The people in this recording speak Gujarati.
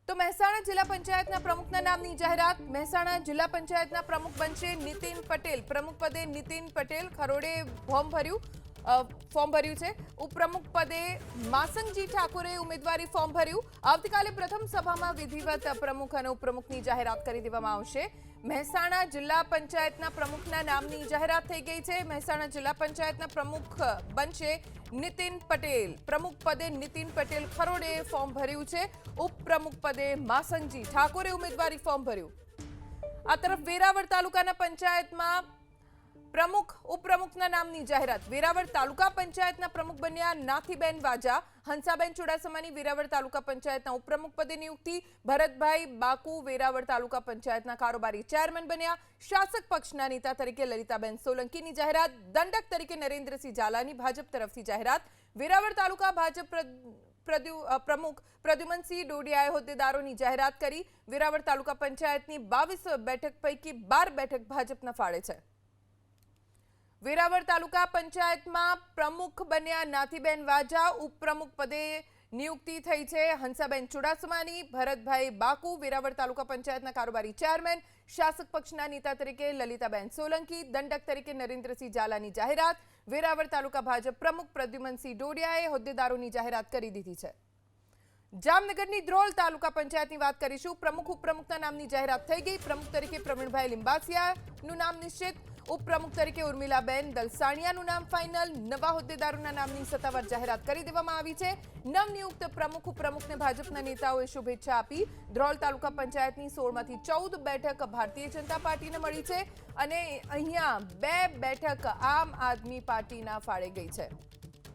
તો મહેસાણા જિલ્લા પંચાયતના પ્રમુખના નામની જાહેરાત. મહેસાણા જિલ્લા પંચાયતના પ્રમુખ બનશે નીતિન પટેલ. પ્રમુખ પદે નીતિન પટેલ ખરોડે ફોર્મ ભર્યું છે. ઉપપ્રમુખ પદે માસંગજી ઠાકોરે ઉમેદવારી ફોર્મ ભર્યું. આવતીકાલે પ્રથમ સભામાં વિધિવત પ્રમુખ અને ઉપપ્રમુખની જાહેરાત કરી દેવામાં આવશે. મહેસાણા જિલ્લા પંચાયતના પ્રમુખના નામની જાહેરાત થઈ ગઈ છે. મહેસાણા જિલ્લા પંચાયતના પ્રમુખ બનશે નીતિન પટેલ. પ્રમુખ પદે નીતિન પટેલ ખરોડે ફોર્મ ભર્યું છે. ઉપપ્રમુખ પદે માસંગજી ઠાકોરે ઉમેદવારી ફોર્મ ભર્યું. આ તરફ વેરાવળ તાલુકાના પંચાયતમાં પ્રમુખ ઉપપ્રમુખના નામની જાહેરાત. વેરાવળ તાલુકા પંચાયતના પ્રમુખ બન્યા નાથીબેન વાજા. હંસાબેન ચુડાસમાની વેરાવળ તાલુકા પંચાયતના ઉપપ્રમુખ પદે નિયુક્તિ. ભરતભાઈ બાકુ વેરાવળ તાલુકા પંચાયતના કારોબારી ચેરમેન બન્યા. શાસક પક્ષના નેતા તરીકે લલિતાબેન સોલંકીની જાહેરાત. દંડક તરીકે નરેન્દ્રસિંહ ઝાલાની ભાજપ તરફથી જાહેરાત. વેરાવળ તાલુકા ભાજપ પ્રમુખ પ્રદ્યુમનસિંહ ડોડિયાએ હોદ્દેદારોની જાહેરાત કરી. વેરાવળ તાલુકા પંચાયતની 22 બેઠક પૈકી 12 બેઠક ભાજપના ફાળે છે. વેરાવળ તાલુકા પંચાયતમાં પ્રમુખ બન્યા નાથીબેન વાજા. ઉપપ્રમુખ પદે નિયુક્તિ થઈ છે હંસાબેન ચુડાસમાની. ભરતભાઈ બાકુ વેરાવળ તાલુકા પંચાયતના કારોબારી ચેરમેન. શાસક પક્ષના નેતા તરીકે લલિતાબેન સોલંકી. દંડક તરીકે નરેન્દ્રસિંહ ઝાલાની જાહેરાત. વેરાવળ તાલુકા ભાજપ પ્રમુખ પ્રદ્યુમનસિંહ ડોડિયાએ હોદ્દેદારોની જાહેરાત કરી દીધી છે. જામનગરની ધ્રોલ તાલુકા પંચાયતની વાત કરીશું. પ્રમુખ ઉપપ્રમુખના નામની જાહેરાત થઈ ગઈ. પ્રમુખ તરીકે પ્રવીણભાઈ લિંબાસિયાનું નામ નિશ્ચિત. ઉપપ્રમુખ તરીકે ઉર્મિલાબેન દલસાણિયાનું નામ ફાઇનલ. નવા હોદ્દેદારોના નામની સત્તાવાર જાહેરાત કરી દેવામાં આવી છે. નવનિયુક્ત પ્રમુખ ઉપપ્રમુખને ભાજપના નેતાઓએ શુભેચ્છા આપી. ધ્રોલ તાલુકા પંચાયતની 16માંથી 14 બેઠક ભારતીય જનતા પાર્ટીને મળી છે અને અહીંયા 2 બેઠક આમ આદમી પાર્ટીના ફાળે ગઈ છે.